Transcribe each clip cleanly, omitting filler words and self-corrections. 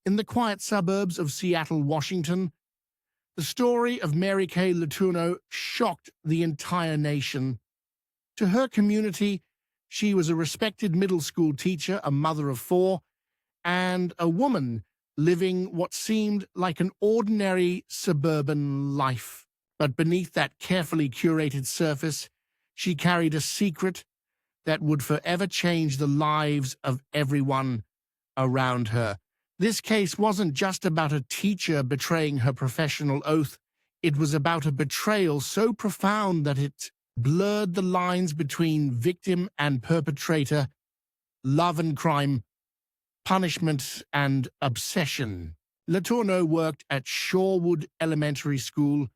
In the quiet suburbs of Seattle, Washington, the story of Mary Kay Letourneau shocked the entire nation. To her community, she was a respected middle school teacher, a mother of 4, and a woman living what seemed like an ordinary suburban life. But beneath that carefully curated surface, she carried a secret that would forever change the lives of everyone around her. This case wasn't just about a teacher betraying her professional oath. It was about a betrayal so profound that it blurred the lines between victim and perpetrator, love and crime, punishment and obsession. Letourneau worked at Shorewood Elementary School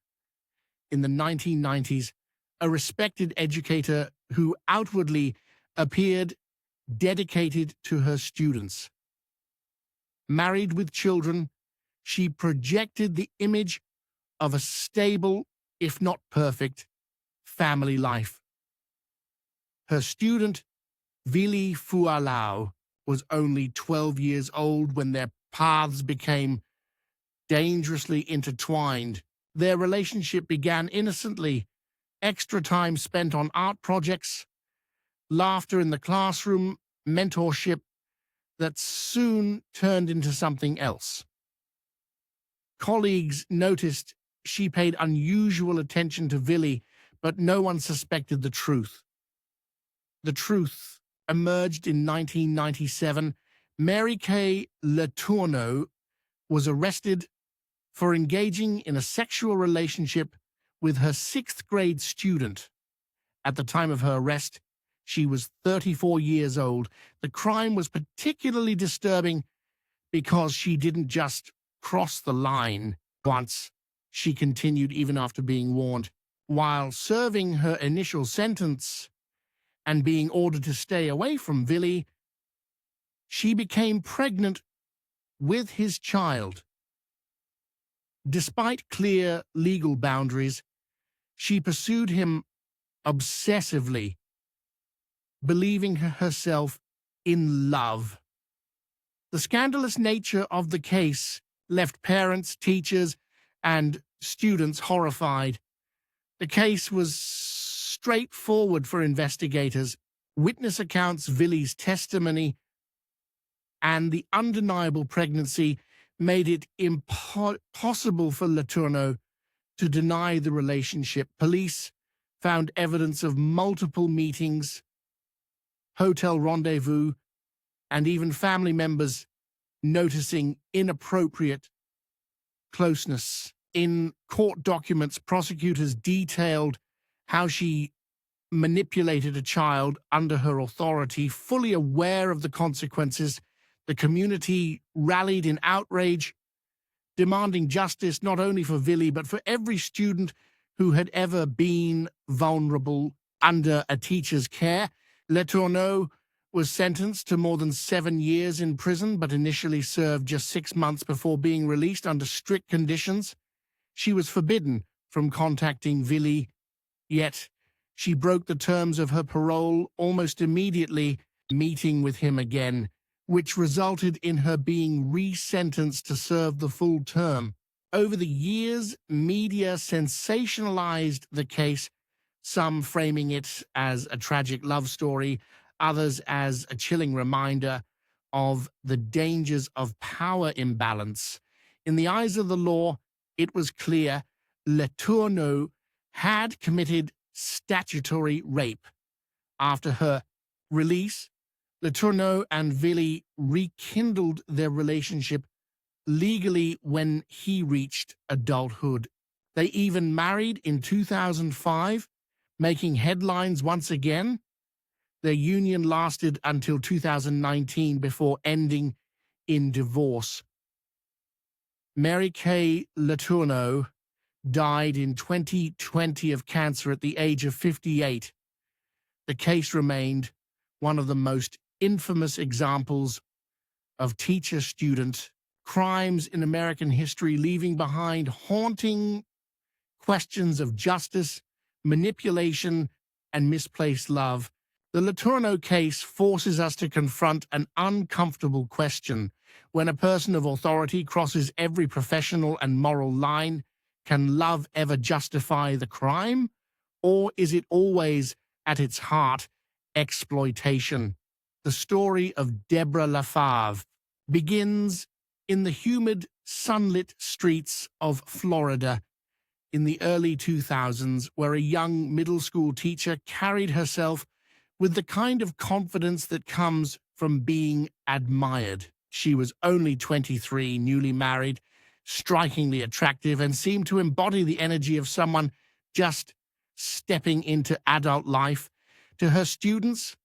in the 1990s, a respected educator who outwardly appeared dedicated to her students. Married with children, she projected the image of a stable, if not perfect, family life. Her student, Vili Fualau, was only 12 years old when their paths became dangerously intertwined. Their relationship began innocently, extra time spent on art projects, laughter in the classroom, mentorship that soon turned into something else. Colleagues noticed she paid unusual attention to Vili, but no one suspected the truth. The truth emerged in 1997. Mary Kay Letourneau was arrested for engaging in a sexual relationship with her 6th grade student. At the time of her arrest, she was 34 years old. The crime was particularly disturbing because she didn't just cross the line once. She continued even after being warned. While serving her initial sentence and being ordered to stay away from Vili, she became pregnant with his child. Despite clear legal boundaries, she pursued him obsessively, believing herself in love. The scandalous nature of the case left parents, teachers, and students horrified. The case was straightforward for investigators. Witness accounts, Vili's testimony, and the undeniable pregnancy made it impossible for Letourneau to deny the relationship. Police found evidence of multiple meetings, hotel rendezvous, and even family members noticing inappropriate closeness. In court documents, prosecutors detailed how she manipulated a child under her authority, fully aware of the consequences. The community rallied in outrage, demanding justice not only for Vili but for every student who had ever been vulnerable under a teacher's care. Letourneau was sentenced to more than 7 years in prison, but initially served just 6 months before being released under strict conditions. She was forbidden from contacting Vili, yet she broke the terms of her parole almost immediately, meeting with him again, which resulted in her being resentenced to serve the full term. Over the years, media sensationalized the case, some framing it as a tragic love story, others as a chilling reminder of the dangers of power imbalance. In the eyes of the law, it was clear Letourneau had committed statutory rape. After her release, Letourneau and Vili rekindled their relationship legally when he reached adulthood. They even married in 2005, making headlines once again. Their union lasted until 2019 before ending in divorce. Mary Kay Letourneau died in 2020 of cancer at the age of 58. The case remained one of the most infamous examples of teacher-student crimes in American history, leaving behind haunting questions of justice, manipulation, and misplaced love. The Letourneau case forces us to confront an uncomfortable question. When a person of authority crosses every professional and moral line, can love ever justify the crime? Or is it always, at its heart, exploitation? The story of Debra Lafave begins in the humid, sunlit streets of Florida in the early 2000s, where a young middle school teacher carried herself with the kind of confidence that comes from being admired. She was only 23, newly married, strikingly attractive, and seemed to embody the energy of someone just stepping into adult life. To her students,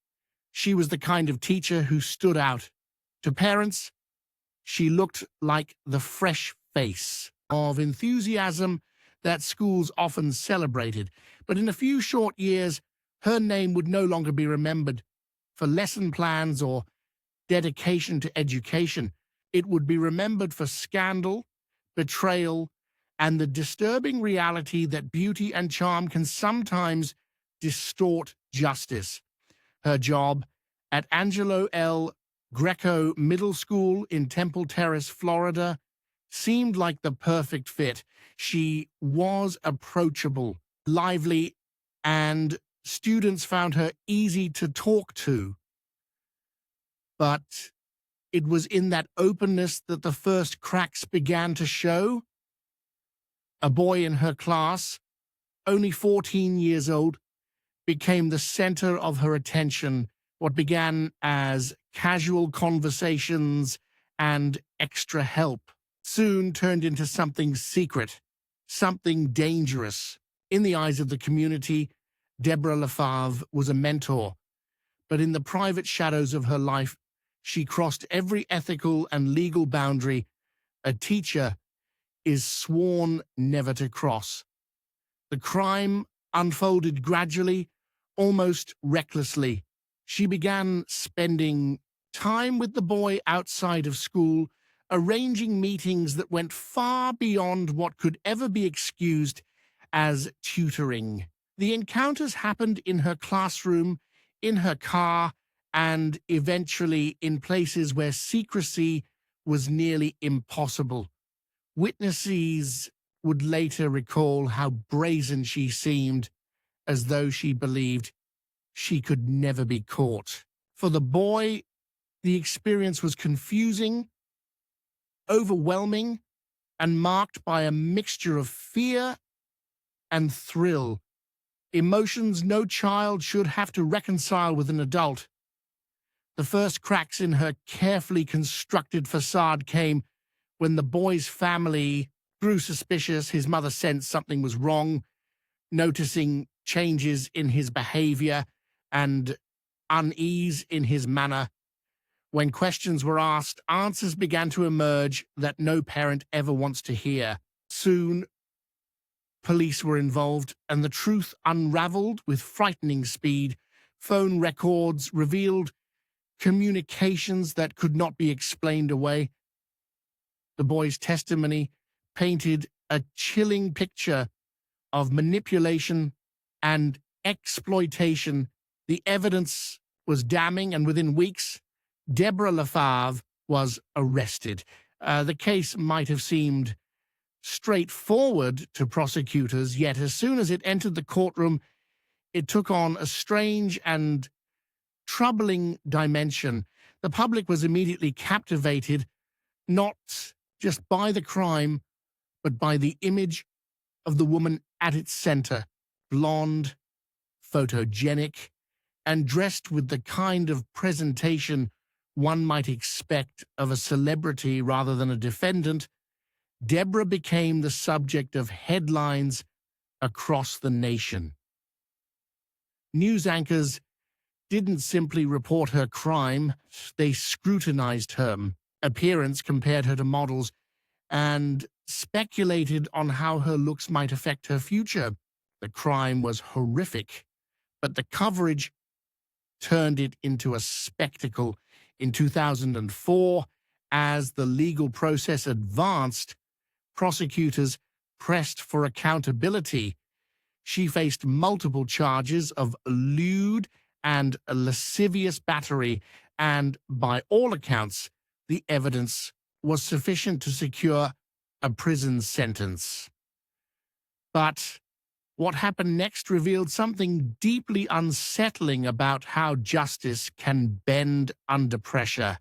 she was the kind of teacher who stood out. To parents, she looked like the fresh face of enthusiasm that schools often celebrated. But in a few short years, her name would no longer be remembered for lesson plans or dedication to education. It would be remembered for scandal, betrayal, and the disturbing reality that beauty and charm can sometimes distort justice. Her job at Angelo L. Greco Middle School in Temple Terrace, Florida, seemed like the perfect fit. She was approachable, lively, and students found her easy to talk to. But it was in that openness that the first cracks began to show. A boy in her class, only 14 years old, became the center of her attention. What began as casual conversations and extra help soon turned into something secret, something dangerous. In the eyes of the community, Debra Lafave was a mentor, but in the private shadows of her life, she crossed every ethical and legal boundary a teacher is sworn never to cross. The crime unfolded gradually, almost recklessly. She began spending time with the boy outside of school, arranging meetings that went far beyond what could ever be excused as tutoring. The encounters happened in her classroom, in her car, and eventually in places where secrecy was nearly impossible. Witnesses would later recall how brazen she seemed, as though she believed she could never be caught. For the boy, the experience was confusing, overwhelming, and marked by a mixture of fear and thrill, emotions no child should have to reconcile with an adult. The first cracks in her carefully constructed facade came when the boy's family grew suspicious. His mother sensed something was wrong, noticing changes in his behavior and unease in his manner. When questions were asked, answers began to emerge that no parent ever wants to hear. Soon, police were involved, and the truth unraveled with frightening speed. Phone records revealed communications that could not be explained away. The boy's testimony painted a chilling picture of manipulation and exploitation. The evidence was damning, and within weeks, Debra Lafave was arrested. The case might have seemed straightforward to prosecutors, yet as soon as it entered the courtroom, it took on a strange and troubling dimension. The public was immediately captivated, not just by the crime, but by the image of the woman at its center, blonde, photogenic, and dressed with the kind of presentation one might expect of a celebrity rather than a defendant. Debra became the subject of headlines across the nation. News anchors didn't simply report her crime, they scrutinized her appearance, compared her to models, and speculated on how her looks might affect her future. The crime was horrific, but the coverage turned it into a spectacle. In 2004, as the legal process advanced, prosecutors pressed for accountability. She faced multiple charges of lewd and lascivious battery, and by all accounts, the evidence was sufficient to secure a prison sentence. But what happened next revealed something deeply unsettling about how justice can bend under pressure.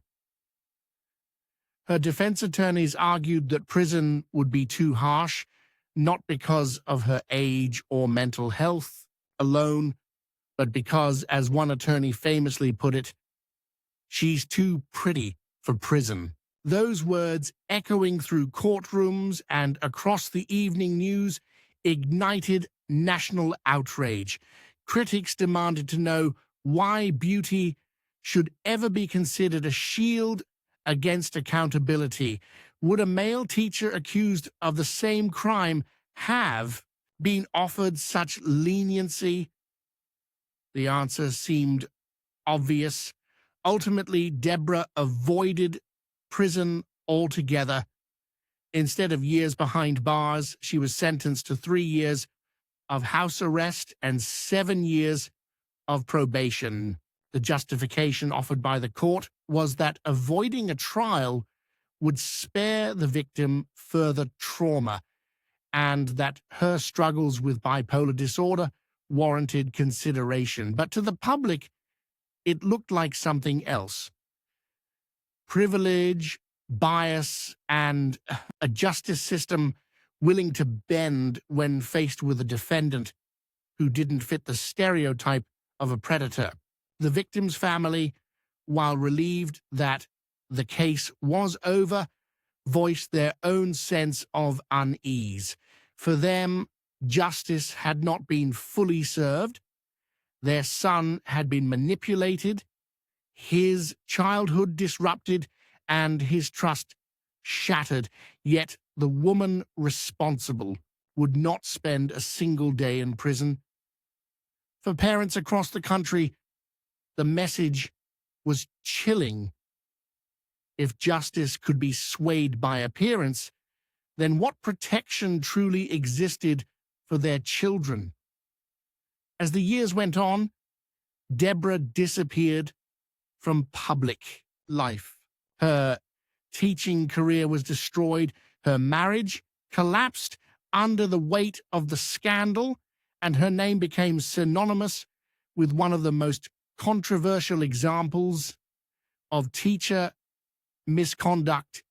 Her defense attorneys argued that prison would be too harsh, not because of her age or mental health alone, but because, as one attorney famously put it, she's too pretty for prison. Those words, echoing through courtrooms and across the evening news, ignited national outrage. Critics demanded to know why beauty should ever be considered a shield against accountability. Would a male teacher accused of the same crime have been offered such leniency? The answer seemed obvious. Ultimately, Debra avoided prison altogether. Instead of years behind bars, she was sentenced to 3 years of house arrest and 7 years of probation. The justification offered by the court was that avoiding a trial would spare the victim further trauma, and that her struggles with bipolar disorder warranted consideration. But to the public, it looked like something else. Privilege, bias, and a justice system willing to bend when faced with a defendant who didn't fit the stereotype of a predator. The victim's family, while relieved that the case was over, voiced their own sense of unease. For them, justice had not been fully served. Their son had been manipulated, his childhood disrupted, and his trust shattered. Yet the woman responsible would not spend a single day in prison. For parents across the country, the message was chilling. If justice could be swayed by appearance, then what protection truly existed for their children? As the years went on, Debra disappeared from public life. Her teaching career was destroyed, her marriage collapsed under the weight of the scandal, and her name became synonymous with one of the most controversial examples of teacher misconduct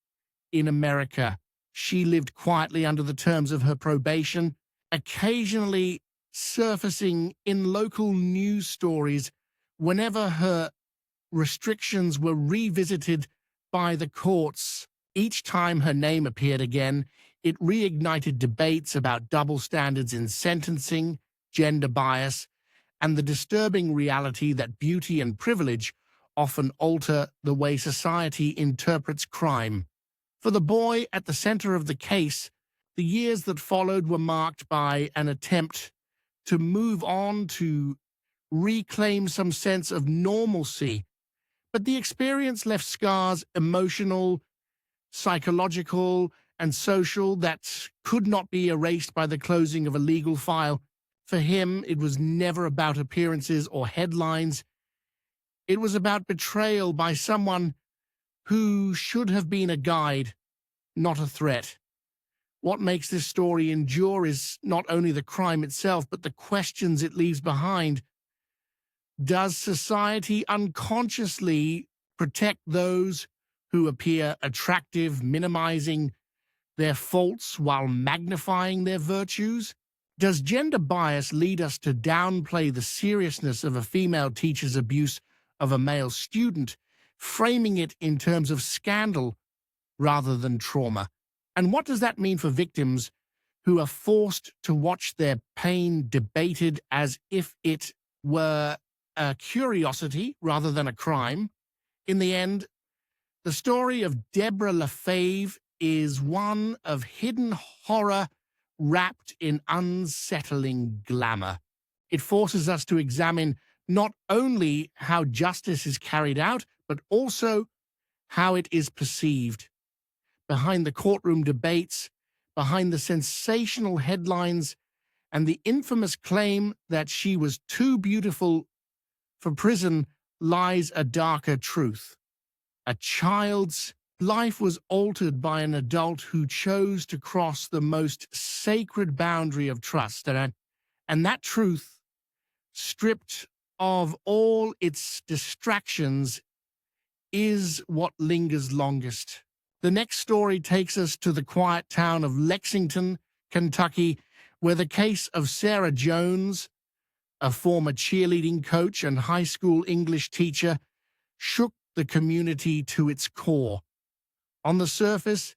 in America. She lived quietly under the terms of her probation, occasionally surfacing in local news stories whenever her restrictions were revisited by the courts. Each time her name appeared again, it reignited debates about double standards in sentencing, gender bias, and the disturbing reality that beauty and privilege often alter the way society interprets crime. For the boy at the center of the case, the years that followed were marked by an attempt to move on, to reclaim some sense of normalcy. But the experience left scars, emotional, psychological, and social, that could not be erased by the closing of a legal file. For him, it was never about appearances or headlines. It was about betrayal by someone who should have been a guide, not a threat. What makes this story endure is not only the crime itself, but the questions it leaves behind. Does society unconsciously protect those who appear attractive, minimizing their faults while magnifying their virtues? Does gender bias lead us to downplay the seriousness of a female teacher's abuse of a male student, framing it in terms of scandal rather than trauma? And what does that mean for victims who are forced to watch their pain debated as if it were a curiosity rather than a crime? In the end, the story of Debra Lafave is one of hidden horror wrapped in unsettling glamour. It forces us to examine not only how justice is carried out, but also how it is perceived. Behind the courtroom debates, behind the sensational headlines, and the infamous claim that she was too beautiful for prison lies a darker truth. A child's Life was altered by an adult who chose to cross the most sacred boundary of trust, and that truth, stripped of all its distractions, is what lingers longest. The next story takes us to the quiet town of Lexington, Kentucky, where the case of Sarah Jones, a former cheerleading coach and high school English teacher, shook the community to its core. On the surface,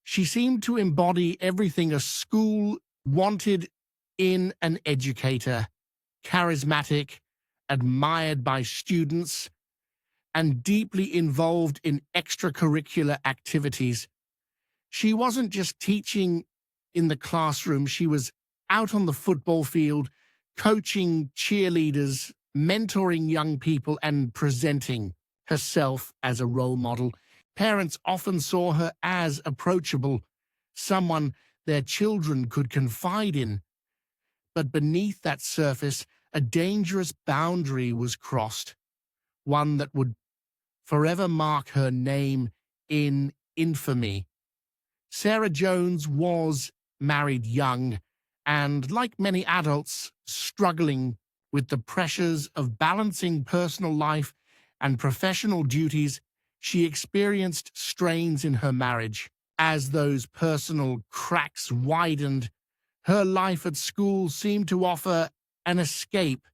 she seemed to embody everything a school wanted in an educator: charismatic, admired by students, and deeply involved in extracurricular activities. She wasn't just teaching in the classroom, she was out on the football field, coaching cheerleaders, mentoring young people, and presenting herself as a role model. Parents often saw her as approachable, someone their children could confide in. But beneath that surface, a dangerous boundary was crossed, one that would forever mark her name in infamy. Sarah Jones was married young, and like many adults struggling with the pressures of balancing personal life and professional duties, she experienced strains in her marriage. As those personal cracks widened, her life at school seemed to offer an escape.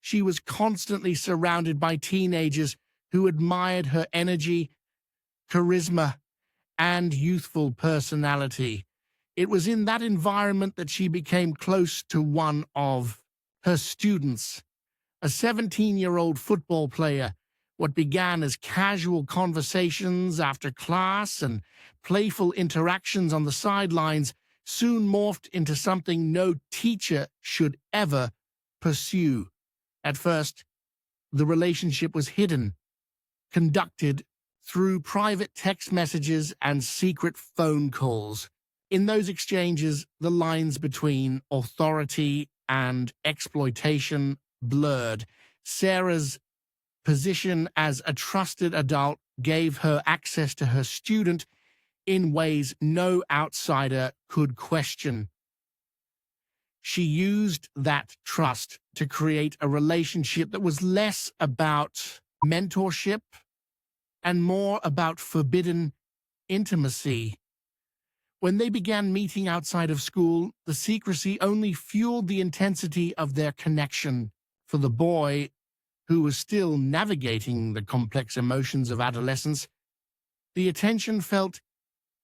She was constantly surrounded by teenagers who admired her energy, charisma, and youthful personality. It was in that environment that she became close to one of her students, a 17-year-old football player. What began as casual conversations after class and playful interactions on the sidelines soon morphed into something no teacher should ever pursue. At first, the relationship was hidden, conducted through private text messages and secret phone calls. In those exchanges, the lines between authority and exploitation blurred. Sarah's position as a trusted adult gave her access to her student in ways no outsider could question. She used that trust to create a relationship that was less about mentorship and more about forbidden intimacy. When they began meeting outside of school, the secrecy only fueled the intensity of their connection. For the boy, who was still navigating the complex emotions of adolescence, the attention felt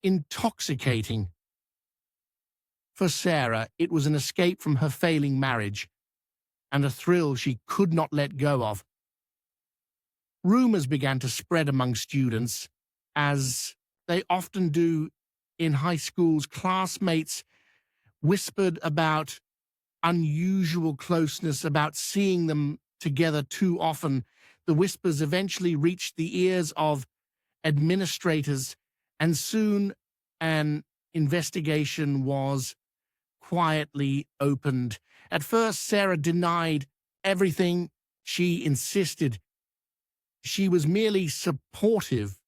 intoxicating. For Sarah, it was an escape from her failing marriage and a thrill she could not let go of. Rumors began to spread among students, as they often do in high schools. Classmates whispered about unusual closeness, about seeing them together too often. The whispers eventually reached the ears of administrators, and soon an investigation was quietly opened. At first, Sarah denied everything. She insisted she was merely supportive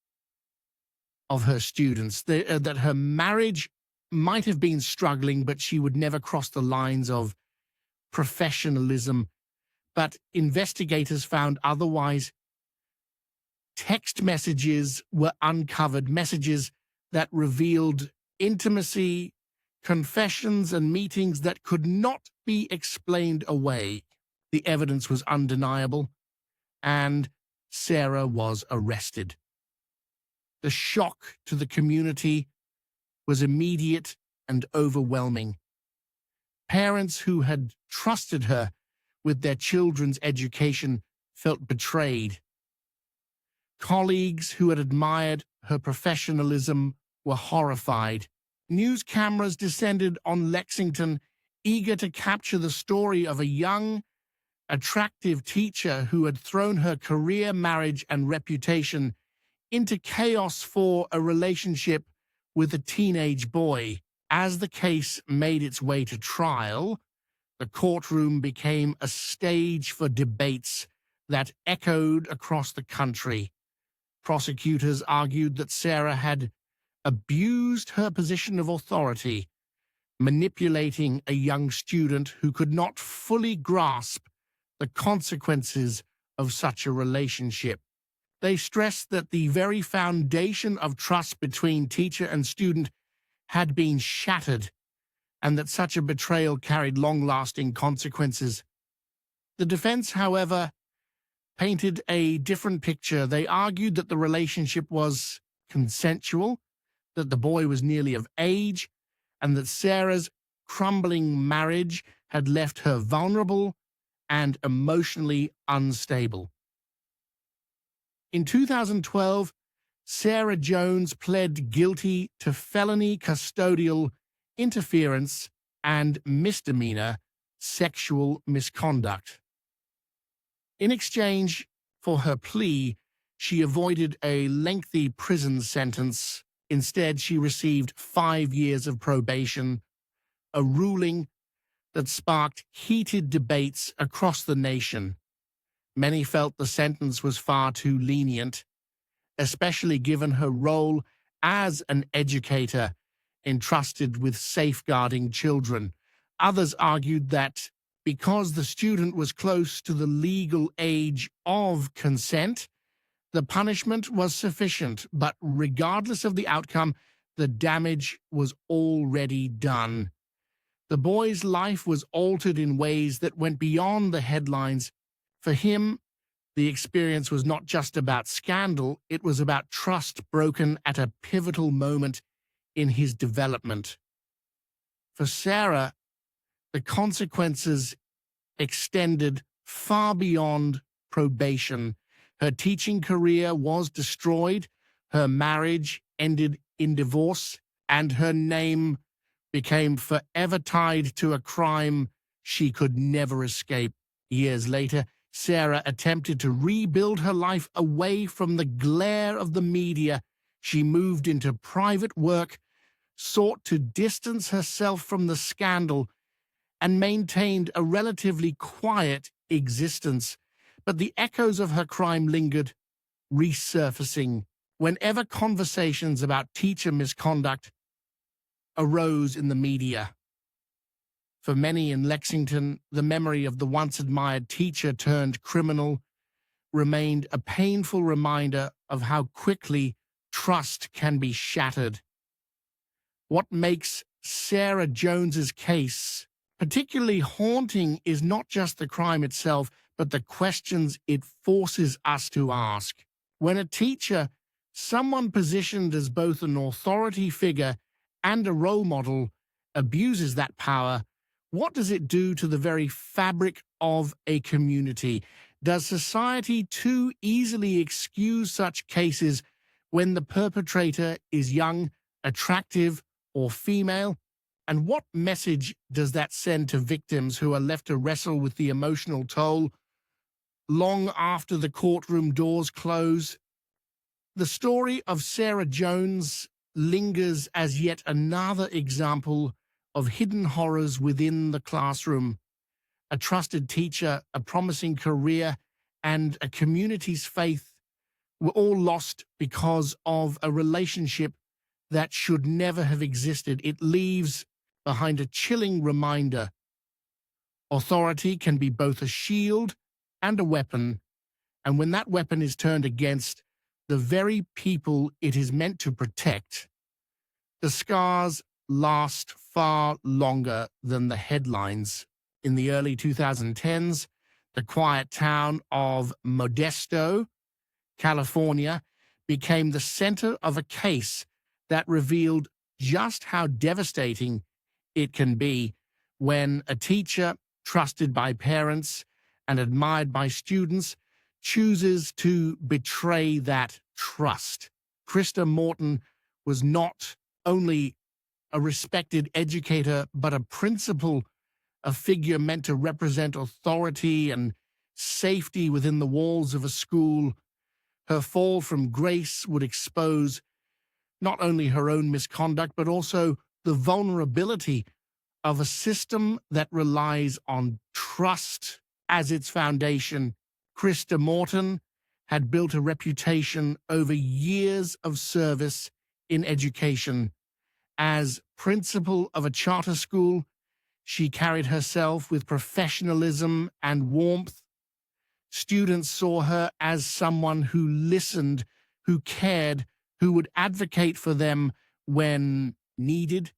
of her students, that her marriage might have been struggling, but she would never cross the lines of professionalism. But investigators found otherwise. Text messages were uncovered, messages that revealed intimacy, confessions, and meetings that could not be explained away. The evidence was undeniable, and Sarah was arrested. The shock to the community was immediate and overwhelming. Parents who had trusted her with their children's education felt betrayed. Colleagues who had admired her professionalism were horrified. News cameras descended on Lexington, eager to capture the story of a young, attractive teacher who had thrown her career, marriage, and reputation into chaos for a relationship with a teenage boy. As the case made its way to trial, the courtroom became a stage for debates that echoed across the country. Prosecutors argued that Sarah had abused her position of authority, manipulating a young student who could not fully grasp the consequences of such a relationship. They stressed that the very foundation of trust between teacher and student had been shattered, and that such a betrayal carried long-lasting consequences. The defense, however, painted a different picture. They argued that the relationship was consensual, that the boy was nearly of age, and that Sarah's crumbling marriage had left her vulnerable and emotionally unstable. In 2012, Sarah Jones pled guilty to felony custodial interference and misdemeanor sexual misconduct. In exchange for her plea, she avoided a lengthy prison sentence. Instead, she received 5 years of probation, a ruling that sparked heated debates across the nation. Many felt the sentence was far too lenient, especially given her role as an educator entrusted with safeguarding children. Others argued that because the student was close to the legal age of consent, the punishment was sufficient, but regardless of the outcome, the damage was already done. The boy's life was altered in ways that went beyond the headlines. For him, the experience was not just about scandal, it was about trust broken at a pivotal moment in his development. For Sarah, the consequences extended far beyond probation. Her teaching career was destroyed, her marriage ended in divorce, and her name became forever tied to a crime she could never escape. Years later, Sarah attempted to rebuild her life away from the glare of the media. She moved into private work, sought to distance herself from the scandal, and maintained a relatively quiet existence. But the echoes of her crime lingered, resurfacing whenever conversations about teacher misconduct arose in the media. For many in Lexington, the memory of the once-admired teacher turned criminal remained a painful reminder of how quickly trust can be shattered. What makes Sarah Jones's case particularly haunting is not just the crime itself, but the questions it forces us to ask. When a teacher, someone positioned as both an authority figure and a role model, abuses that power, what does it do to the very fabric of a community? Does society too easily excuse such cases when the perpetrator is young, attractive, or female? And what message does that send to victims who are left to wrestle with the emotional toll long after the courtroom doors close? The story of Sarah Jones lingers as yet another example of hidden horrors within the classroom. A trusted teacher, a promising career, and a community's faith were all lost because of a relationship that should never have existed. It leaves behind a chilling reminder. Authority can be both a shield and a weapon, and when that weapon is turned against the very people it is meant to protect, the scars last far longer than the headlines. In the early 2010s, the quiet town of Modesto, California, became the center of a case that revealed just how devastating it can be when a teacher, trusted by parents and admired by students, chooses to betray that trust. Krista Morton was not only a respected educator, but a principal, a figure meant to represent authority and safety within the walls of a school. Her fall from grace would expose not only her own misconduct, but also the vulnerability of a system that relies on trust as its foundation. Krista Morton had built a reputation over years of service in education. As principal of a charter school, she carried herself with professionalism and warmth. Students saw her as someone who listened, who cared, who would advocate for them when needed.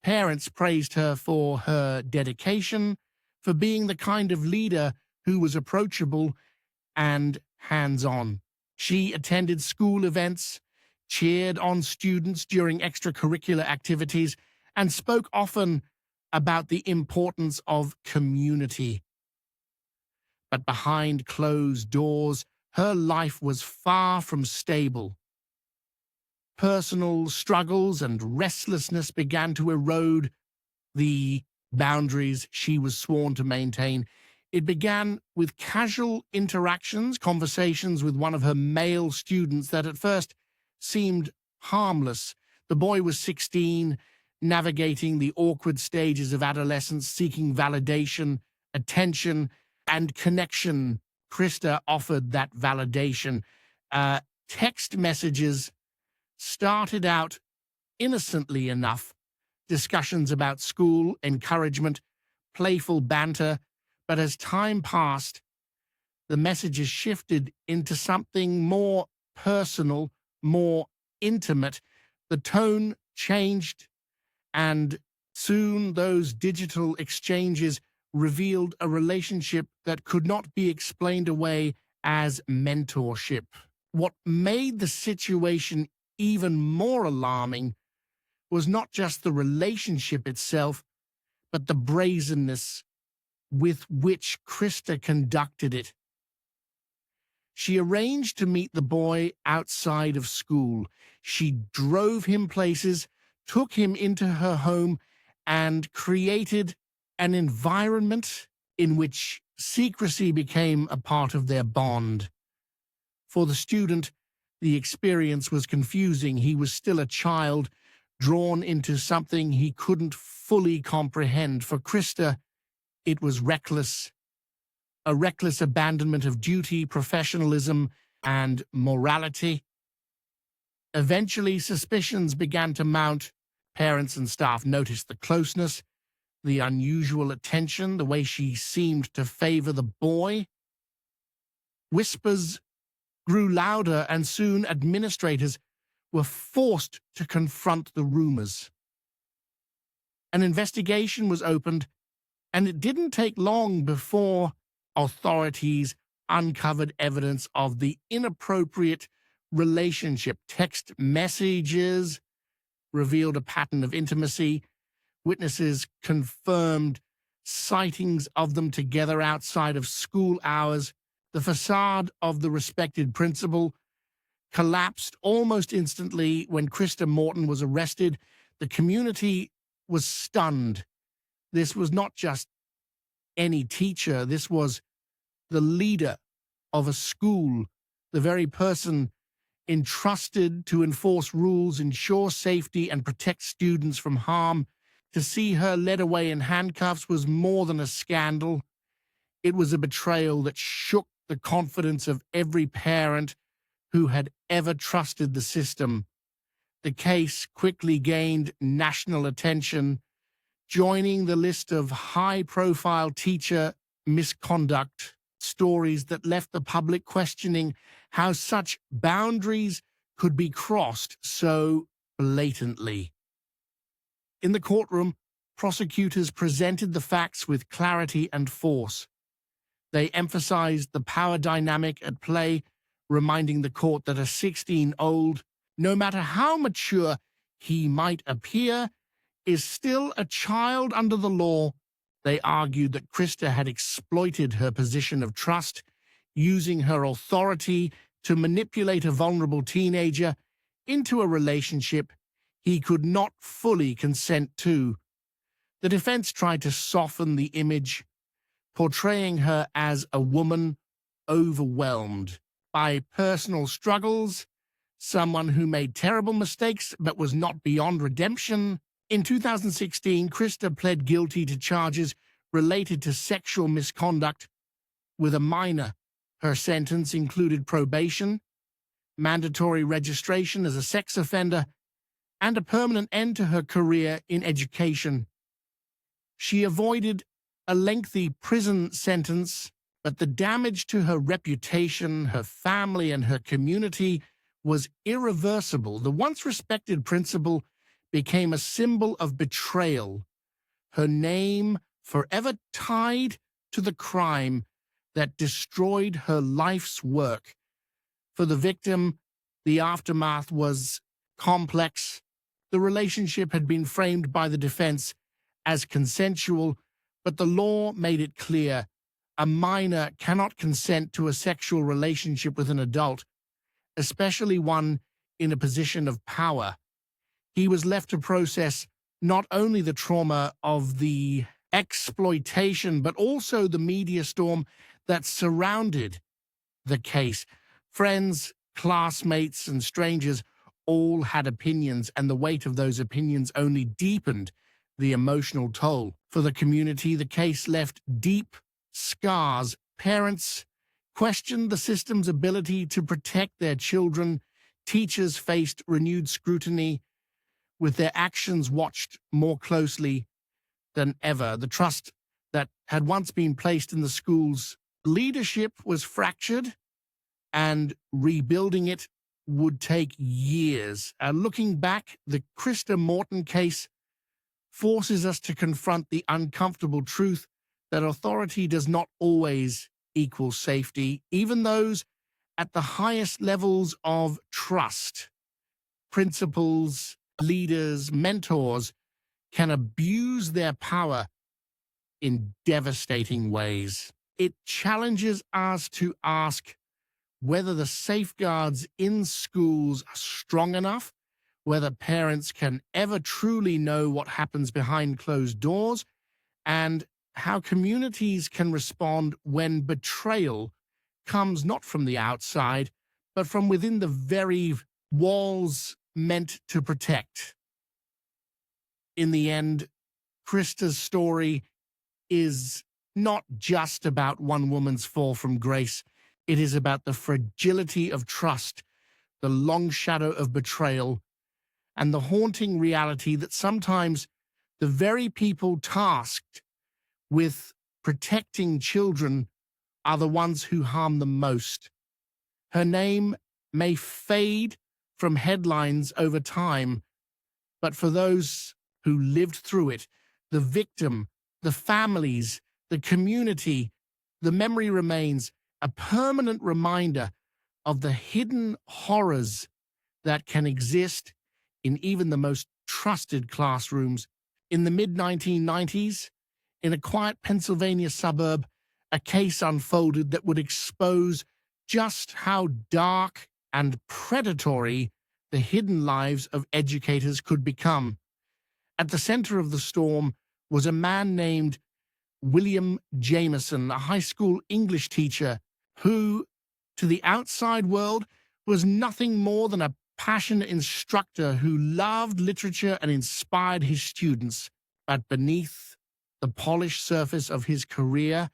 Parents praised her for her dedication, for being the kind of leader who was approachable and hands-on. She attended school events, cheered on students during extracurricular activities, and spoke often about the importance of community. But behind closed doors, her life was far from stable. Personal struggles and restlessness began to erode the boundaries she was sworn to maintain. It began with casual interactions, conversations with one of her male students that at first seemed harmless. The boy was 16, navigating the awkward stages of adolescence, seeking validation, attention, and connection. Krista offered that validation. Text messages started out innocently enough, discussions about school, encouragement, playful banter, but as time passed, the messages shifted into something more personal, more intimate. The tone changed, and soon those digital exchanges revealed a relationship that could not be explained away as mentorship. What made the situation even more alarming was not just the relationship itself, but the brazenness with which Krista conducted it. She arranged to meet the boy outside of school. She drove him places, took him into her home, and created an environment in which secrecy became a part of their bond. For the student, the experience was confusing. He was still a child, drawn into something he couldn't fully comprehend. For Krista, it was reckless, a reckless abandonment of duty, professionalism, and morality. Eventually, suspicions began to mount. Parents and staff noticed the closeness, the unusual attention, the way she seemed to favor the boy. Whispers grew louder, and soon administrators were forced to confront the rumors. An investigation was opened, and it didn't take long before authorities uncovered evidence of the inappropriate relationship. Text messages revealed a pattern of intimacy. Witnesses confirmed sightings of them together outside of school hours. The facade of the respected principal collapsed almost instantly when Krista Morton was arrested. The community was stunned. This was not just any teacher. This was the leader of a school, the very person entrusted to enforce rules, ensure safety, and protect students from harm. To see her led away in handcuffs was more than a scandal. It was a betrayal that shook the confidence of every parent who had ever trusted the system. The case quickly gained national attention, joining the list of high-profile teacher misconduct stories that left the public questioning how such boundaries could be crossed so blatantly. In the courtroom, prosecutors presented the facts with clarity and force. They emphasized the power dynamic at play, reminding the court that a 16-year-old, no matter how mature he might appear, is still a child under the law. They argued that Krista had exploited her position of trust, using her authority to manipulate a vulnerable teenager into a relationship he could not fully consent to. The defense tried to soften the image, portraying her as a woman overwhelmed by personal struggles, someone who made terrible mistakes but was not beyond redemption. In 2016, Krista pled guilty to charges related to sexual misconduct with a minor. Her sentence included probation, mandatory registration as a sex offender, and a permanent end to her career in education. She avoided a lengthy prison sentence, but the damage to her reputation, her family, and her community was irreversible. The once respected principal became a symbol of betrayal, her name forever tied to the crime that destroyed her life's work. For the victim, the aftermath was complex. The relationship had been framed by the defense as consensual, but the law made it clear a minor cannot consent to a sexual relationship with an adult, especially one in a position of power. He was left to process not only the trauma of the exploitation, but also the media storm that surrounded the case. Friends, classmates, and strangers all had opinions, and the weight of those opinions only deepened the emotional toll. For the community, the case left deep scars. Parents questioned the system's ability to protect their children. Teachers faced renewed scrutiny, with their actions watched more closely than ever. The trust that had once been placed in the school's leadership was fractured, and rebuilding it would take years. Looking back, the Krista Morton case forces us to confront the uncomfortable truth that authority does not always equal safety. Even those at the highest levels of trust, principals, leaders, mentors, can abuse their power in devastating ways. It challenges us to ask whether the safeguards in schools are strong enough, whether parents can ever truly know what happens behind closed doors, and how communities can respond when betrayal comes not from the outside, but from within the very walls meant to protect. In the end, Krista's story is not just about one woman's fall from grace. It is about the fragility of trust, the long shadow of betrayal, and the haunting reality that sometimes the very people tasked with protecting children are the ones who harm them most. Her name may fade from headlines over time, but for those who lived through it, the victim, the families, the community, the memory remains a permanent reminder of the hidden horrors that can exist in even the most trusted classrooms. In the mid-1990s, in a quiet Pennsylvania suburb, a case unfolded that would expose just how dark and predatory the hidden lives of educators could become. At the center of the storm was a man named William Jameson, a high school English teacher who, to the outside world, was nothing more than a passionate instructor who loved literature and inspired his students. But beneath the polished surface of his career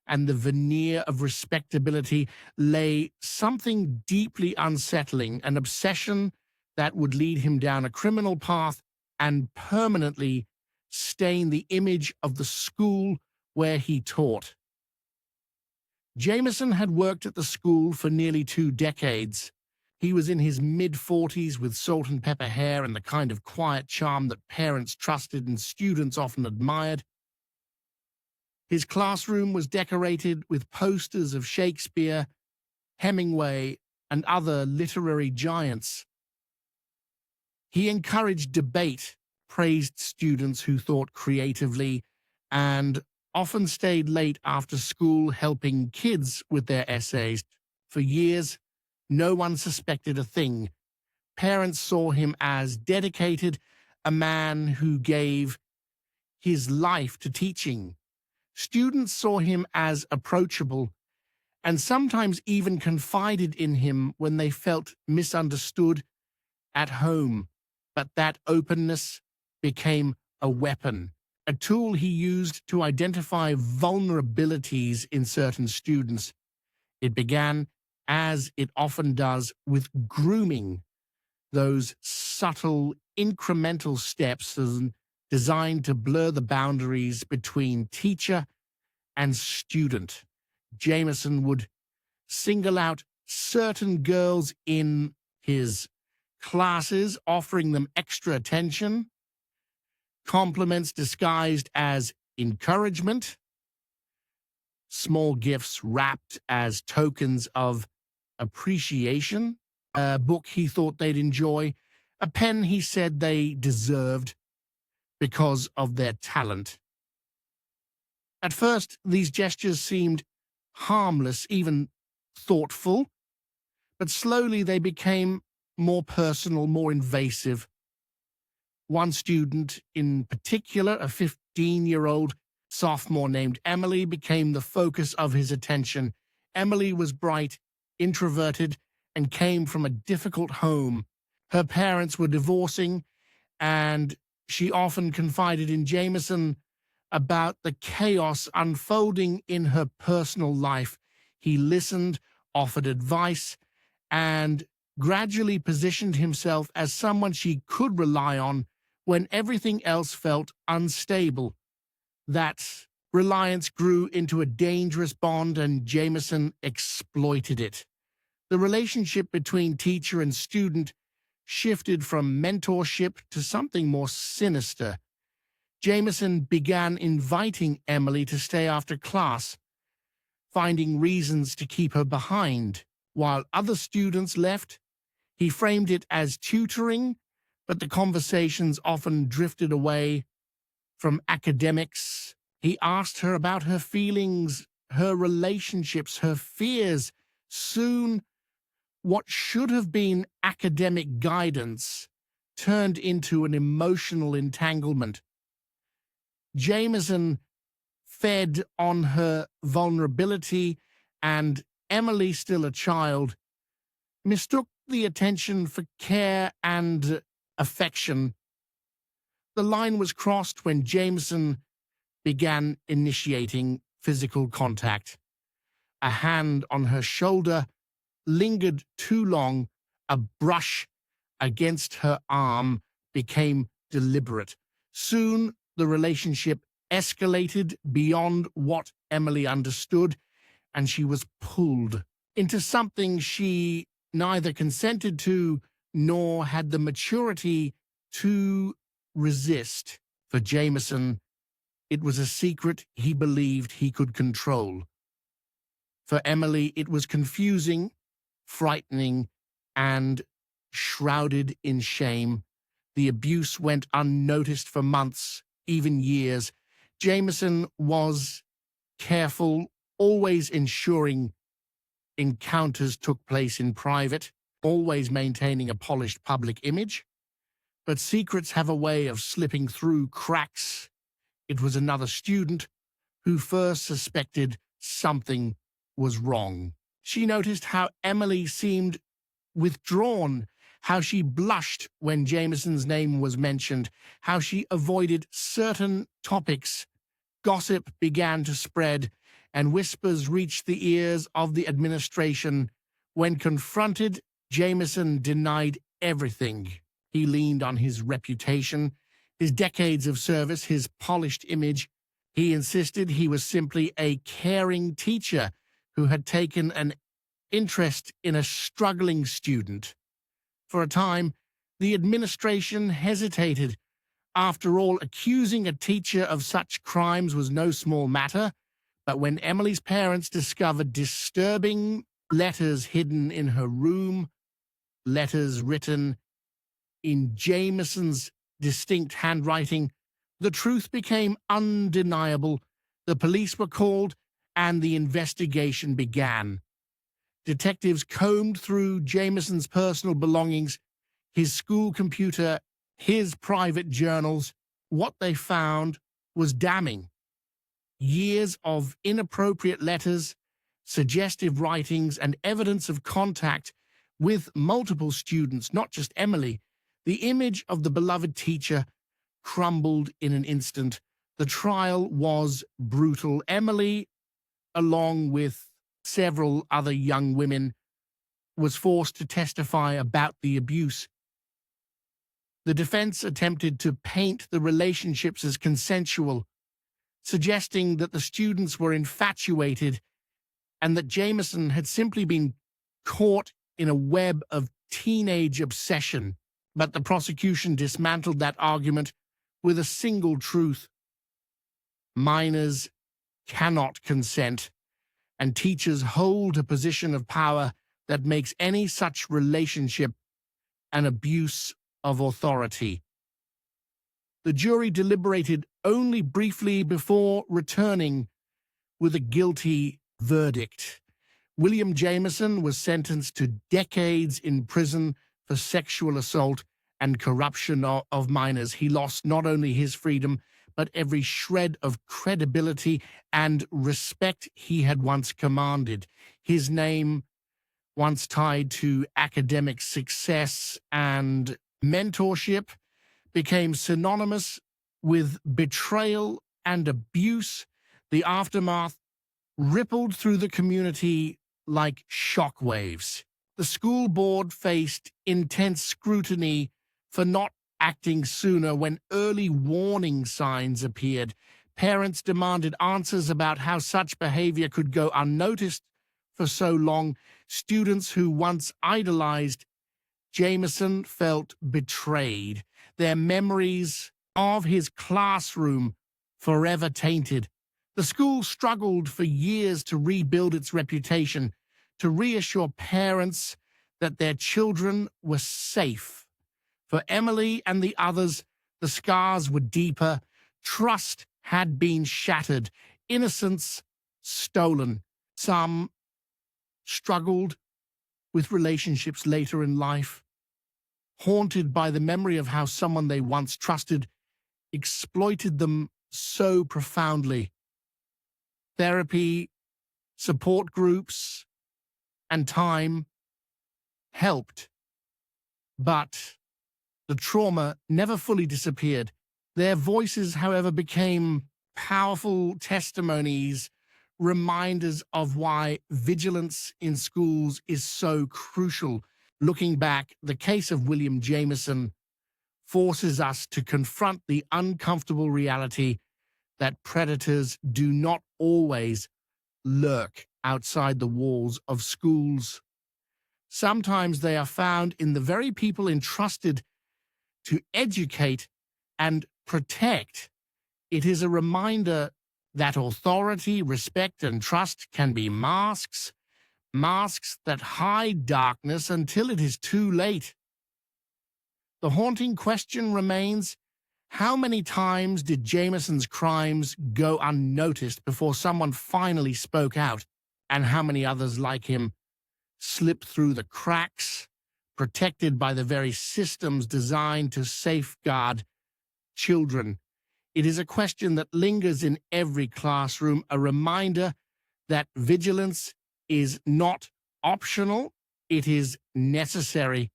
and the veneer of respectability lay something deeply unsettling, an obsession that would lead him down a criminal path and permanently stain the image of the school where he taught. Jameson had worked at the school for nearly 2 decades. He was in his mid-40s with salt and pepper hair and the kind of quiet charm that parents trusted and students often admired. His classroom was decorated with posters of Shakespeare, Hemingway, and other literary giants. He encouraged debate, praised students who thought creatively, and often stayed late after school helping kids with their essays. For years, no one suspected a thing. Parents saw him as dedicated, a man who gave his life to teaching. Students saw him as approachable, and sometimes even confided in him when they felt misunderstood at home. But that openness became a weapon, a tool he used to identify vulnerabilities in certain students. It began, as it often does, with grooming, those subtle, incremental steps designed to blur the boundaries between teacher and student. Jameson would single out certain girls in his classes, offering them extra attention, compliments disguised as encouragement, small gifts wrapped as tokens of appreciation, a book he thought they'd enjoy, a pen he said they deserved because of their talent. At first, these gestures seemed harmless, even thoughtful, but slowly they became more personal, more invasive. One student in particular, a 15-year-old sophomore named Emily, became the focus of his attention. Emily was bright, introverted, and came from a difficult home. Her parents were divorcing, and she often confided in Jameson about the chaos unfolding in her personal life. He listened, offered advice, and gradually positioned himself as someone she could rely on when everything else felt unstable. That reliance grew into a dangerous bond, and Jameson exploited it. The relationship between teacher and student shifted from mentorship to something more sinister. Jameson began inviting Emily to stay after class, finding reasons to keep her behind. While other students left, he framed it as tutoring, but the conversations often drifted away from academics. He asked her about her feelings, her relationships, her fears. Soon, what should have been academic guidance turned into an emotional entanglement. Jameson fed on her vulnerability, and Emily, still a child, mistook the attention for care and affection. The line was crossed when Jameson began initiating physical contact. A hand on her shoulder lingered too long. A brush against her arm became deliberate. Soon, the relationship escalated beyond what Emily understood, and she was pulled into something she neither consented to nor had the maturity to resist. For Jameson, it was a secret he believed he could control. For Emily, it was confusing, frightening, and shrouded in shame. The abuse went unnoticed for months, even years. Jameson was careful, always ensuring encounters took place in private, always maintaining a polished public image. But secrets have a way of slipping through cracks. It was another student who first suspected something was wrong. She noticed how Emily seemed withdrawn, how she blushed when Jameson's name was mentioned, how she avoided certain topics. Gossip began to spread, and whispers reached the ears of the administration. When confronted, Jameson denied everything. He leaned on his reputation, his decades of service, his polished image. He insisted he was simply a caring teacher who had taken an interest in a struggling student. For a time, the administration hesitated. After all, accusing a teacher of such crimes was no small matter. But when Emily's parents discovered disturbing letters hidden in her room, letters written in Jameson's distinct handwriting, the truth became undeniable. The police were called, and the investigation began. Detectives combed through Jameson's personal belongings, his school computer, his private journals. What they found was damning. Years of inappropriate letters, suggestive writings, and evidence of contact with multiple students, not just Emily. The image of the beloved teacher crumbled in an instant. The trial was brutal. Emily, along with several other young women, was forced to testify about the abuse. The defense attempted to paint the relationships as consensual, suggesting that the students were infatuated and that Jameson had simply been caught in a web of teenage obsession. But the prosecution dismantled that argument with a single truth: minors cannot consent, and teachers hold a position of power that makes any such relationship an abuse of authority. The jury deliberated only briefly before returning with a guilty verdict. William Jameson was sentenced to decades in prison for sexual assault and corruption of minors. He lost not only his freedom, but every shred of credibility and respect he had once commanded. His name, once tied to academic success and mentorship, became synonymous with betrayal and abuse. The aftermath rippled through the community like shockwaves. The school board faced intense scrutiny for not acting sooner when early warning signs appeared. Parents demanded answers about how such behavior could go unnoticed for so long. Students who once idolized Jameson felt betrayed, their memories of his classroom forever tainted. The school struggled for years to rebuild its reputation, to reassure parents that their children were safe. For Emily and the others, the scars were deeper. Trust had been shattered, innocence stolen. Some struggled with relationships later in life, haunted by the memory of how someone they once trusted exploited them so profoundly. Therapy, support groups, and time helped, but the trauma never fully disappeared. Their voices, however, became powerful testimonies, reminders of why vigilance in schools is so crucial. Looking back, the case of William Jameson forces us to confront the uncomfortable reality that predators do not always lurk outside the walls of schools. Sometimes they are found in the very people entrusted to educate and protect. It is a reminder that authority, respect, and trust can be masks that hide darkness until it is too late. The haunting question remains: how many times did Jameson's crimes go unnoticed before someone finally spoke out? And how many others like him slipped through the cracks, protected by the very systems designed to safeguard children? It is a question that lingers in every classroom, a reminder that vigilance is not optional, it is necessary.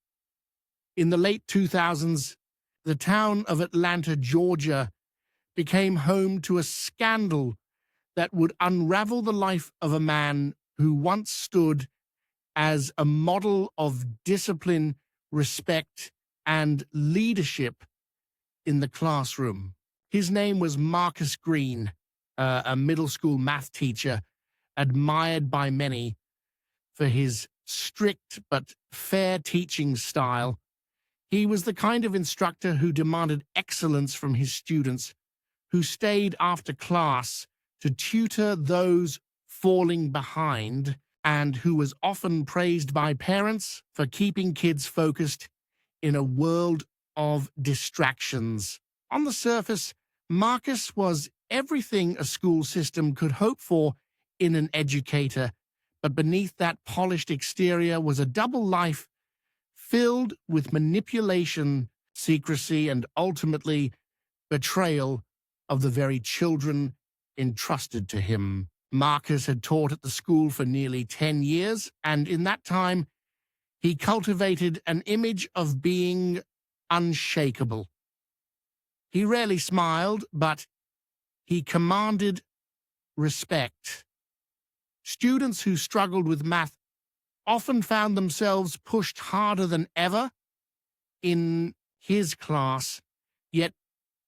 In the late 2000s, the town of Atlanta, Georgia, became home to a scandal that would unravel the life of a man who once stood as a model of discipline, respect, and leadership in the classroom. His name was Marcus Green, a middle school math teacher, admired by many for his strict but fair teaching style. He was the kind of instructor who demanded excellence from his students, who stayed after class to tutor those falling behind, and who was often praised by parents for keeping kids focused in a world of distractions. On the surface, Marcus was everything a school system could hope for in an educator, but beneath that polished exterior was a double life filled with manipulation, secrecy, and ultimately betrayal of the very children entrusted to him. Marcus had taught at the school for nearly 10 years, and in that time, he cultivated an image of being unshakable. He rarely smiled, but he commanded respect. Students who struggled with math often found themselves pushed harder than ever in his class, yet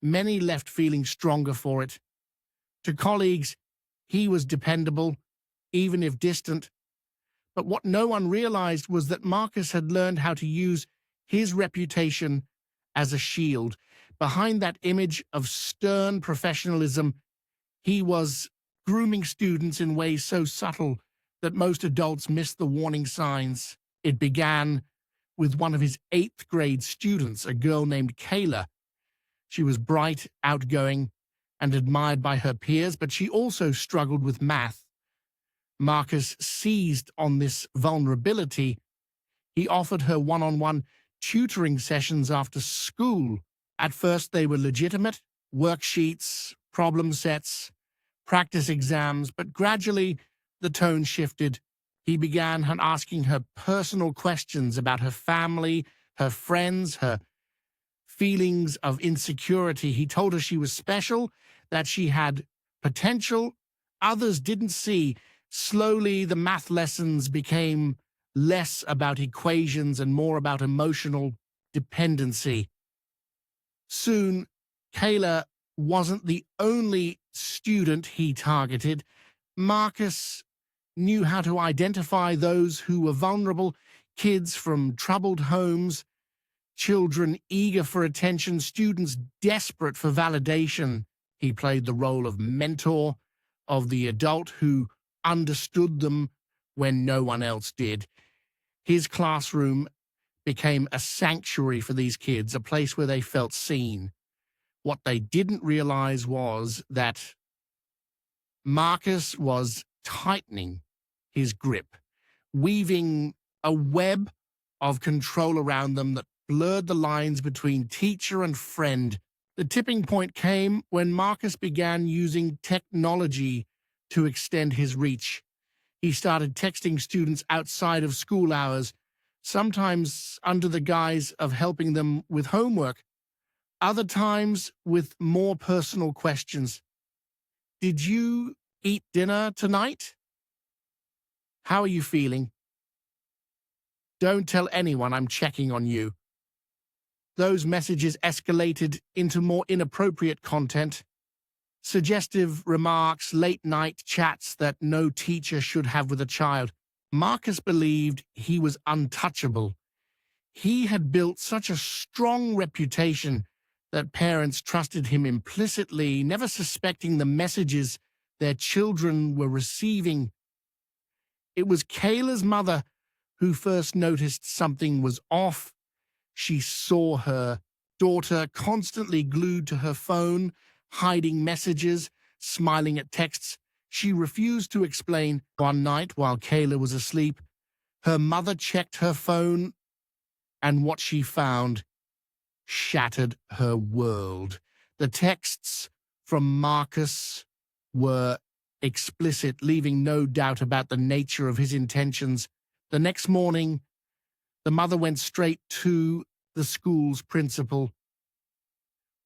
many left feeling stronger for it. To colleagues, he was dependable, even if distant. But what no one realized was that Marcus had learned how to use his reputation as a shield. Behind that image of stern professionalism, he was grooming students in ways so subtle that most adults missed the warning signs. It began with one of his 8th grade students, a girl named Kayla. She was bright, outgoing, and admired by her peers, but she also struggled with math. Marcus seized on this vulnerability. He offered her one-on-one tutoring sessions after school. At first, they were legitimate worksheets, problem sets, practice exams, but gradually the tone shifted. He began asking her personal questions about her family, her friends, her feelings of insecurity. He told her she was special, that she had potential others didn't see. Slowly, the math lessons became less about equations and more about emotional dependency. Soon, Kayla wasn't the only student he targeted. Marcus knew how to identify those who were vulnerable: kids from troubled homes, children eager for attention, students desperate for validation. He played the role of mentor, of the adult who understood them when no one else did. His classroom became a sanctuary for these kids, a place where they felt seen. What they didn't realize was that Marcus was tightening his grip, weaving a web of control around them that blurred the lines between teacher and friend. The tipping point came when Marcus began using technology to extend his reach. He started texting students outside of school hours, sometimes under the guise of helping them with homework, other times with more personal questions. Did you eat dinner tonight? How are you feeling? Don't tell anyone I'm checking on you. Those messages escalated into more inappropriate content, suggestive remarks, late-night chats that no teacher should have with a child. Marcus believed he was untouchable. He had built such a strong reputation that parents trusted him implicitly, never suspecting the messages their children were receiving. It was Kayla's mother who first noticed something was off. She saw her daughter constantly glued to her phone, hiding messages, smiling at texts. She refused to explain. One night, while Kayla was asleep, her mother checked her phone, and what she found shattered her world. The texts from Marcus were explicit, leaving no doubt about the nature of his intentions. The next morning, the mother went straight to the school's principal.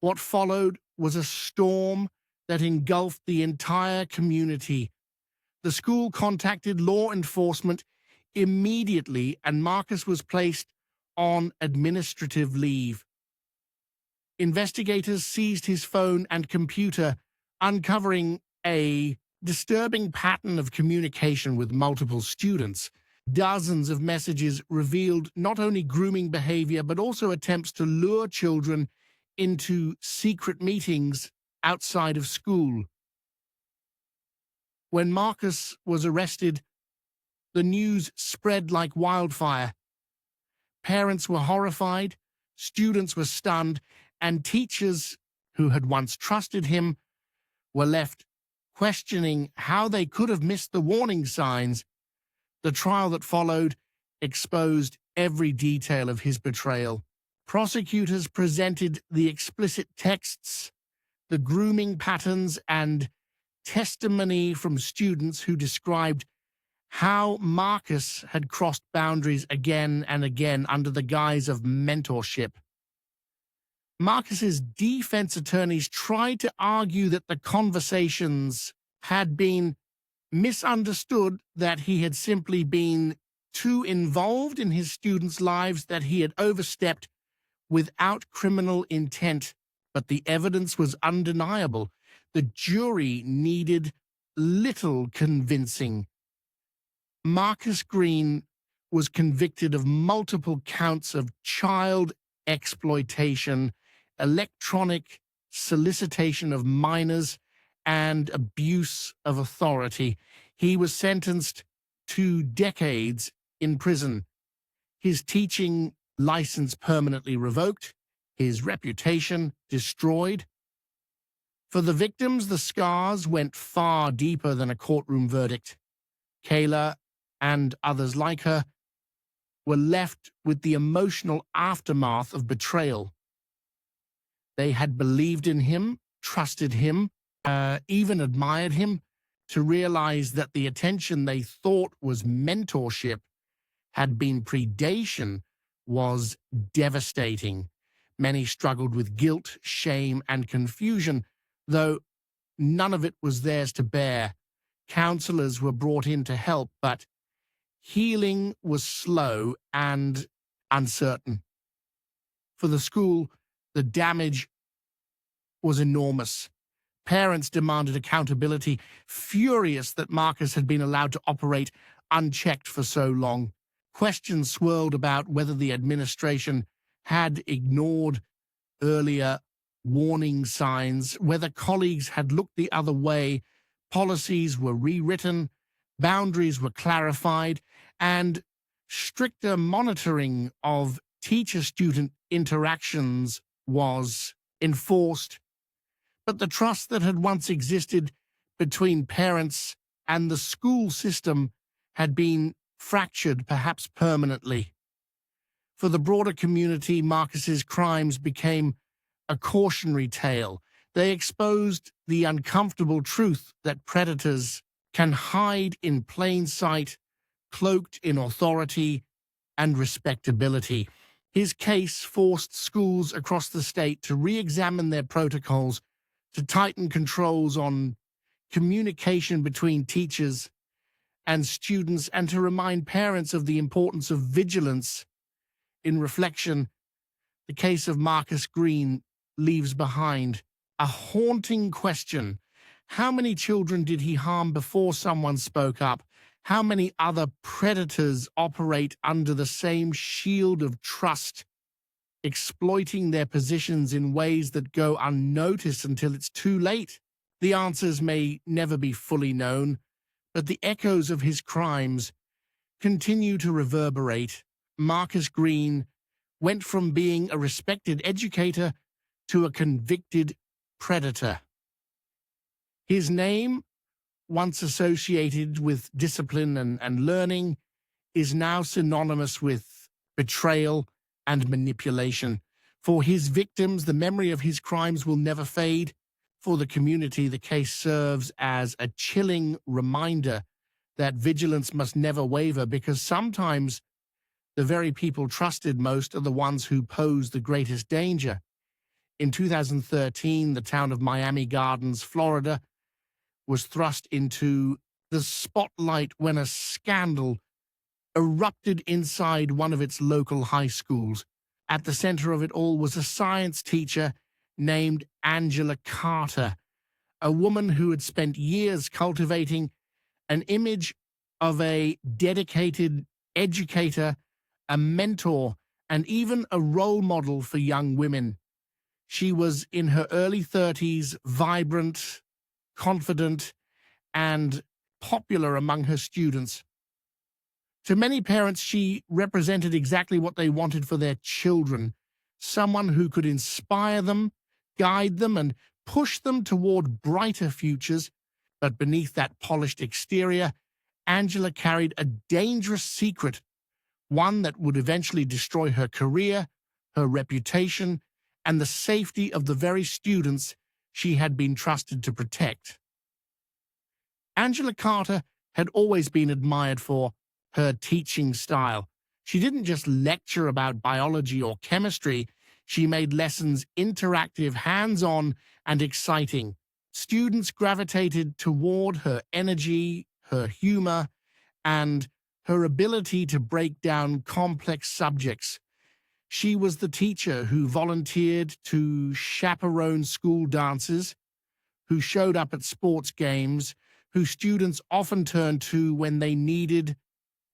What followed was a storm that engulfed the entire community. The school contacted law enforcement immediately, and Marcus was placed on administrative leave. Investigators seized his phone and computer, uncovering a disturbing pattern of communication with multiple students. Dozens of messages revealed not only grooming behavior, but also attempts to lure children into secret meetings outside of school. When Marcus was arrested, the news spread like wildfire. Parents were horrified, students were stunned, and teachers who had once trusted him were left questioning how they could have missed the warning signs. The trial that followed exposed every detail of his betrayal. Prosecutors presented the explicit texts, the grooming patterns, and testimony from students who described how Marcus had crossed boundaries again and again under the guise of mentorship. Marcus's defense attorneys tried to argue that the conversations had been misunderstood that he had simply been too involved in his students' lives, that he had overstepped without criminal intent. But the evidence was undeniable. The jury needed little convincing. Marcus Green was convicted of multiple counts of child exploitation, electronic solicitation of minors, and abuse of authority. He was sentenced to decades in prison, his teaching license permanently revoked, his reputation destroyed. For the victims, the scars went far deeper than a courtroom verdict. Kayla and others like her were left with the emotional aftermath of betrayal. They had believed in him, trusted him, even admired him, to realize that the attention they thought was mentorship had been predation was devastating. Many struggled with guilt, shame, and confusion, though none of it was theirs to bear. Counselors were brought in to help, but healing was slow and uncertain. For the school, the damage was enormous. Parents demanded accountability, furious that Marcus had been allowed to operate unchecked for so long. Questions swirled about whether the administration had ignored earlier warning signs, whether colleagues had looked the other way. Policies were rewritten, boundaries were clarified, and stricter monitoring of teacher-student interactions was enforced. But the trust that had once existed between parents and the school system had been fractured, perhaps permanently. For the broader community, Marcus's crimes became a cautionary tale. They exposed the uncomfortable truth that predators can hide in plain sight, cloaked in authority and respectability. His case forced schools across the state to re-examine their protocols, to tighten controls on communication between teachers and students, and to remind parents of the importance of vigilance. In reflection, the case of Marcus Green leaves behind a haunting question. How many children did he harm before someone spoke up? How many other predators operate under the same shield of trust, exploiting their positions in ways that go unnoticed until it's too late? The answers may never be fully known, but the echoes of his crimes continue to reverberate. Marcus Green went from being a respected educator to a convicted predator. His name, once associated with discipline and learning, is now synonymous with betrayal and manipulation. For his victims, the memory of his crimes will never fade. For the community, the case serves as a chilling reminder that vigilance must never waver, because sometimes the very people trusted most are the ones who pose the greatest danger. In 2013, the town of Miami Gardens, Florida, was thrust into the spotlight when a scandal erupted inside one of its local high schools. At the center of it all was a science teacher named Angela Carter, a woman who had spent years cultivating an image of a dedicated educator, a mentor, and even a role model for young women. She was in her early 30s, vibrant, confident, and popular among her students. To many parents, she represented exactly what they wanted for their children, someone who could inspire them, guide them, and push them toward brighter futures. But beneath that polished exterior, Angela carried a dangerous secret, one that would eventually destroy her career, her reputation, and the safety of the very students she had been trusted to protect. Angela Carter had always been admired for her teaching style. She didn't just lecture about biology or chemistry. She made lessons interactive, hands-on, and exciting. Students gravitated toward her energy, her humor, and her ability to break down complex subjects. She was the teacher who volunteered to chaperone school dances, who showed up at sports games, who students often turned to when they needed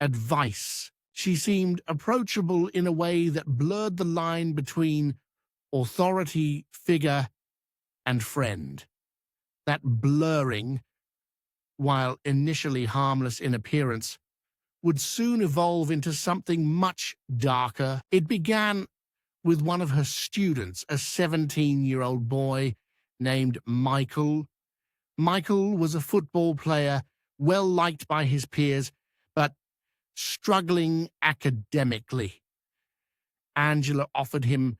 advice. She seemed approachable in a way that blurred the line between authority figure and friend. That blurring, while initially harmless in appearance, would soon evolve into something much darker. It began with one of her students, a 17-year-old boy named Michael. Michael was a football player, well liked by his peers, but struggling academically. Angela offered him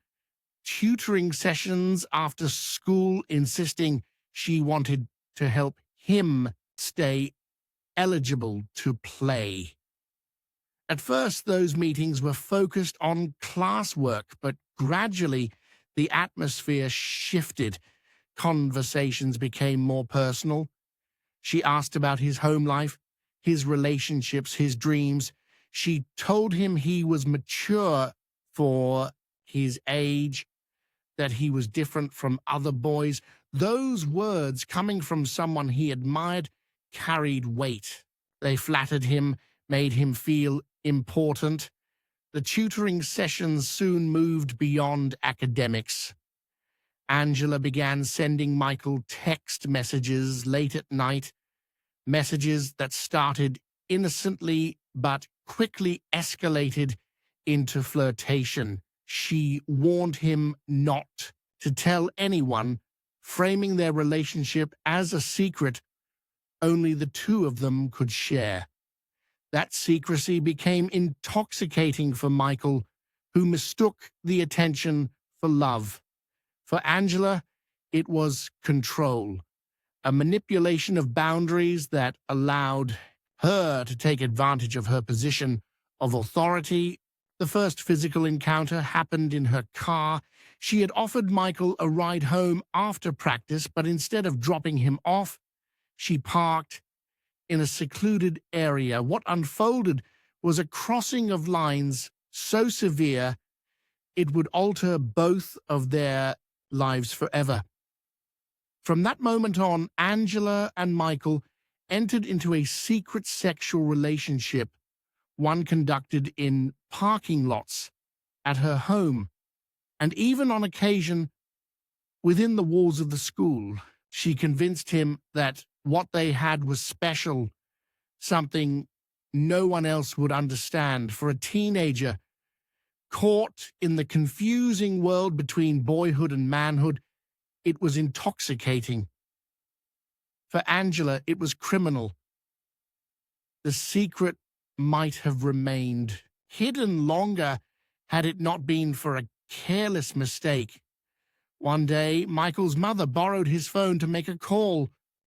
tutoring sessions after school, insisting she wanted to help him stay eligible to play. At first, those meetings were focused on classwork, but gradually the atmosphere shifted. Conversations became more personal. She asked about his home life, his relationships, his dreams. She told him he was mature for his age, that he was different from other boys. Those words, coming from someone he admired, carried weight. They flattered him, made him feel important. The tutoring sessions soon moved beyond academics. Angela began sending Michael text messages late at night, messages that started innocently but quickly escalated into flirtation. She warned him not to tell anyone, framing their relationship as a secret only the two of them could share. That secrecy became intoxicating for Michael, who mistook the attention for love. For Angela, it was control, a manipulation of boundaries that allowed her to take advantage of her position of authority. The first physical encounter happened in her car. She had offered Michael a ride home after practice, but instead of dropping him off, she parked in a secluded area. What unfolded was a crossing of lines so severe it would alter both of their lives forever. From that moment on, Angela and Michael entered into a secret sexual relationship, one conducted in parking lots, at her home, and even on occasion within the walls of the school. She convinced him that what they had was special, something no one else would understand. For a teenager caught in the confusing world between boyhood and manhood, it was intoxicating. For Angela, it was criminal. The secret might have remained hidden longer had it not been for a careless mistake. One day, Michael's mother borrowed his phone to make a call.